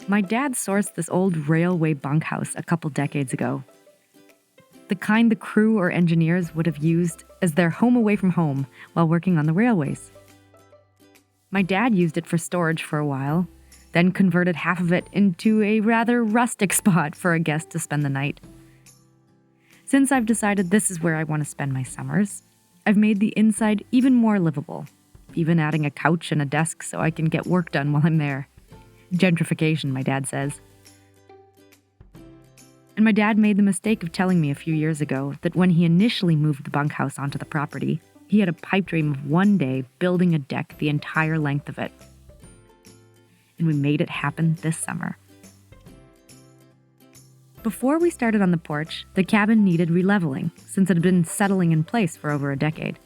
My dad sourced this old railway bunkhouse a couple decades ago. The kind the crew or engineers would have used as their home away from home while working on the railways. My dad used it for storage for a while, then converted half of it into a rather rustic spot for a guest to spend the night. Since I've decided this is where I want to spend my summers, I've made the inside even more livable, even adding a couch and a desk so I can get work done while I'm there. Gentrification, my dad says. And my dad made the mistake of telling me a few years ago that when he initially moved the bunkhouse onto the property, he had a pipe dream of one day building a deck the entire length of it. And we made it happen this summer. Before we started on the porch, the cabin needed releveling since it had been settling in place for over a decade.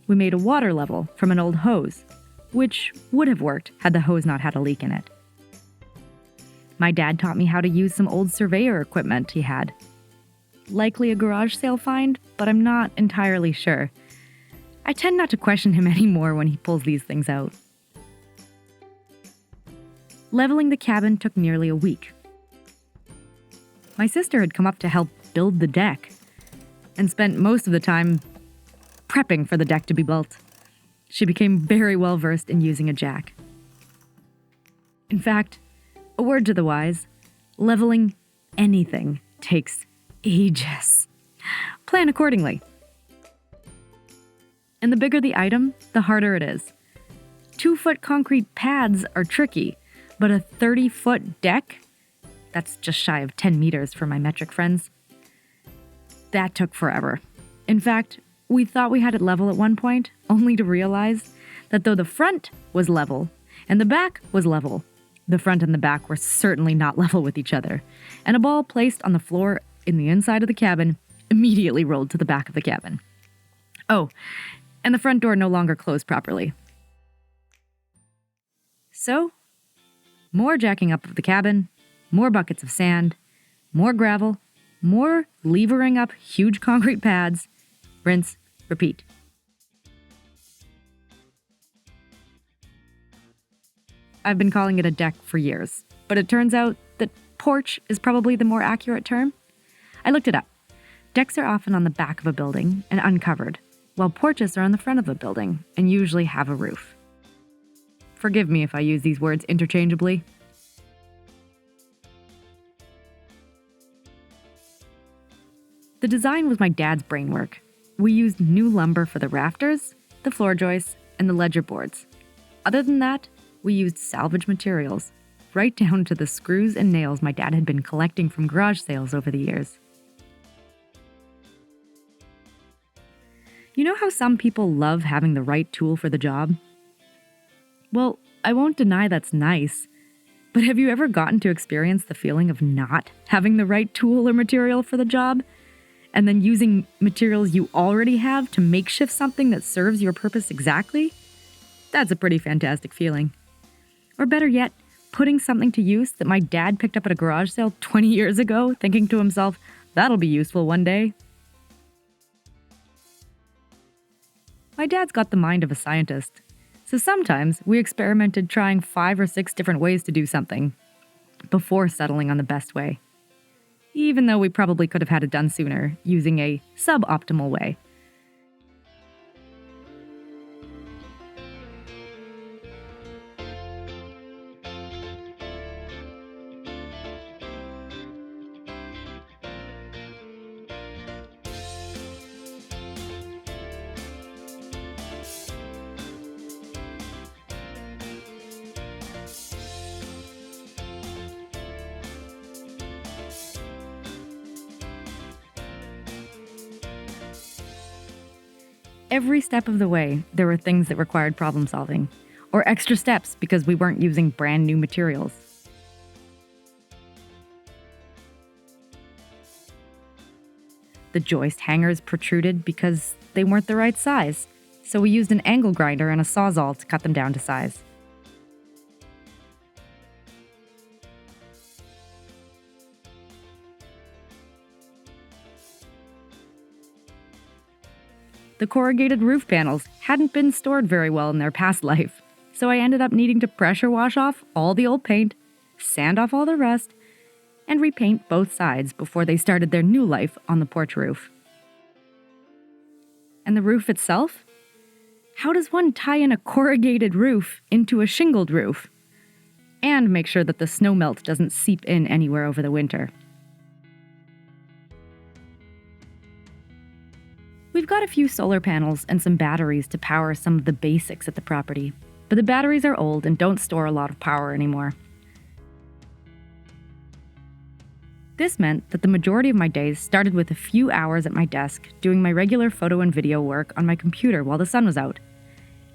We made a water level from an old hose, which would have worked had the hose not had a leak in it. My dad taught me how to use some old surveyor equipment he had. Likely a garage sale find, but I'm not entirely sure. I tend not to question him anymore when he pulls these things out. Leveling the cabin took nearly a week. My sister had come up to help build the deck and spent most of the time prepping for the deck to be built. She became very well versed in using a jack. In fact, a word to the wise, leveling anything takes ages. Plan accordingly. And the bigger the item, the harder it is. 2-foot concrete pads are tricky, but a 30-foot deck? That's just shy of 10 meters for my metric friends. That took forever. In fact, we thought we had it level at one point, only to realize that though the front was level and the back was level, the front and the back were certainly not level with each other, and a ball placed on the floor in the inside of the cabin immediately rolled to the back of the cabin. Oh, and the front door no longer closed properly. So, more jacking up of the cabin, more buckets of sand, more gravel, more levering up huge concrete pads, rinse, repeat. I've been calling it a deck for years, but it turns out that porch is probably the more accurate term. I looked it up. Decks are often on the back of a building and uncovered, while porches are on the front of a building and usually have a roof. Forgive me if I use these words interchangeably. The design was my dad's brainwork. We used new lumber for the rafters, the floor joists, and the ledger boards. Other than that, we used salvaged materials, right down to the screws and nails my dad had been collecting from garage sales over the years. You know how some people love having the right tool for the job? Well, I won't deny that's nice, but have you ever gotten to experience the feeling of not having the right tool or material for the job, and then using materials you already have to makeshift something that serves your purpose exactly? That's a pretty fantastic feeling. Or better yet, putting something to use that my dad picked up at a garage sale 20 years ago, thinking to himself, that'll be useful one day. My dad's got the mind of a scientist, so sometimes we experimented trying 5 or 6 different ways to do something before settling on the best way. Even though we probably could have had it done sooner, using a suboptimal way. Every step of the way, there were things that required problem solving, or extra steps because we weren't using brand new materials. The joist hangers protruded because they weren't the right size, so we used an angle grinder and a sawzall to cut them down to size. The corrugated roof panels hadn't been stored very well in their past life, so I ended up needing to pressure wash off all the old paint, sand off all the rust, and repaint both sides before they started their new life on the porch roof. And the roof itself? How does one tie in a corrugated roof into a shingled roof? And make sure that the snow melt doesn't seep in anywhere over the winter. We've got a few solar panels and some batteries to power some of the basics at the property, but the batteries are old and don't store a lot of power anymore. This meant that the majority of my days started with a few hours at my desk doing my regular photo and video work on my computer while the sun was out.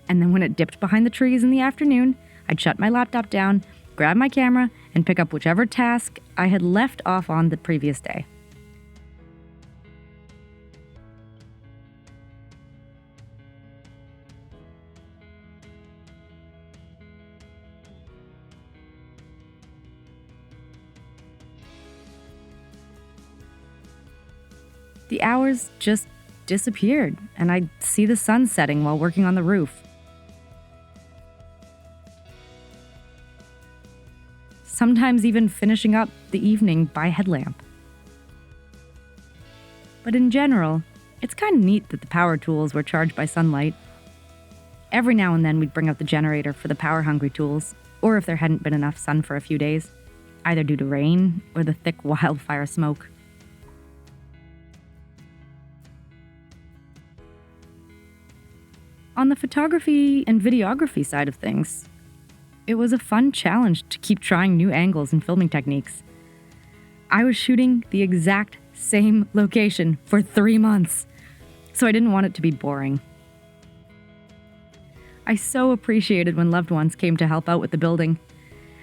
And then when it dipped behind the trees in the afternoon, I'd shut my laptop down, grab my camera, and pick up whichever task I had left off on the previous day. The hours just disappeared, and I'd see the sun setting while working on the roof. Sometimes even finishing up the evening by headlamp. But in general, it's kind of neat that the power tools were charged by sunlight. Every now and then we'd bring out the generator for the power-hungry tools, or if there hadn't been enough sun for a few days, either due to rain or the thick wildfire smoke. On the photography and videography side of things, it was a fun challenge to keep trying new angles and filming techniques. I was shooting the exact same location for 3 months, so I didn't want it to be boring. I so appreciated when loved ones came to help out with the building,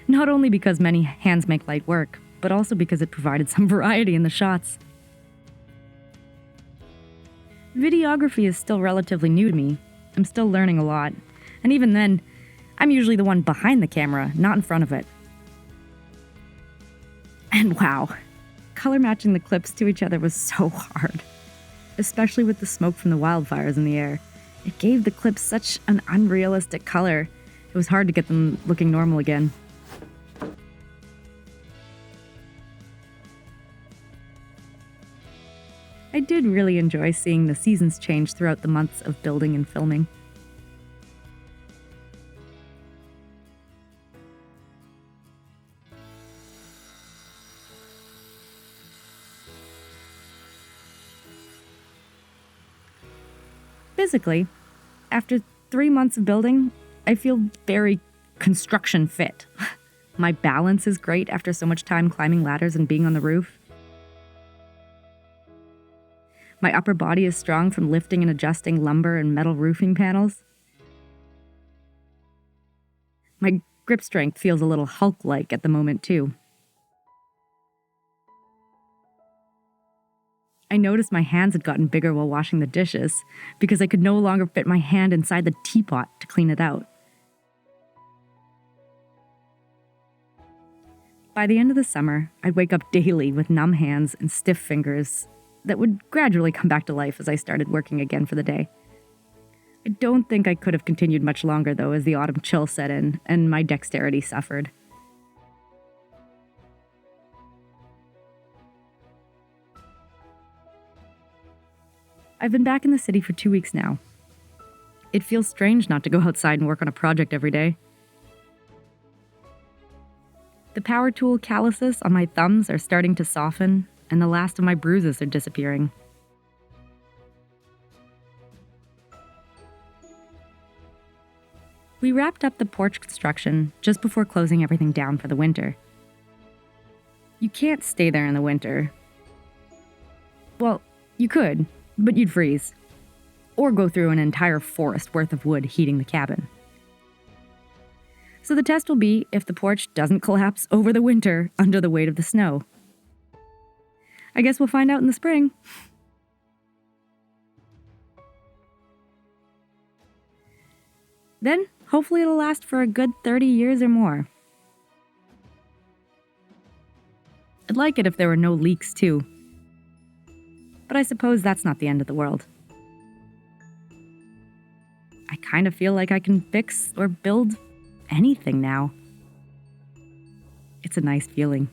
not only because many hands make light work, but also because it provided some variety in the shots. Videography is still relatively new to me. I'm still learning a lot, and even then, I'm usually the one behind the camera, not in front of it. And wow, color matching the clips to each other was so hard, especially with the smoke from the wildfires in the air. It gave the clips such an unrealistic color, it was hard to get them looking normal again. I did really enjoy seeing the seasons change throughout the months of building and filming. Physically, after 3 months of building, I feel very construction fit. My balance is great after so much time climbing ladders and being on the roof. My upper body is strong from lifting and adjusting lumber and metal roofing panels. My grip strength feels a little Hulk-like at the moment, too. I noticed my hands had gotten bigger while washing the dishes because I could no longer fit my hand inside the teapot to clean it out. By the end of the summer, I'd wake up daily with numb hands and stiff fingers that would gradually come back to life as I started working again for the day. I don't think I could have continued much longer, though, as the autumn chill set in and my dexterity suffered. I've been back in the city for 2 weeks now. It feels strange not to go outside and work on a project every day. The power tool calluses on my thumbs are starting to soften, and the last of my bruises are disappearing. We wrapped up the porch construction just before closing everything down for the winter. You can't stay there in the winter. Well, you could, but you'd freeze. Or go through an entire forest worth of wood heating the cabin. So the test will be if the porch doesn't collapse over the winter under the weight of the snow. I guess we'll find out in the spring. Then, hopefully it'll last for a good 30 years or more. I'd like it if there were no leaks, too. But I suppose that's not the end of the world. I kind of feel like I can fix or build anything now. It's a nice feeling.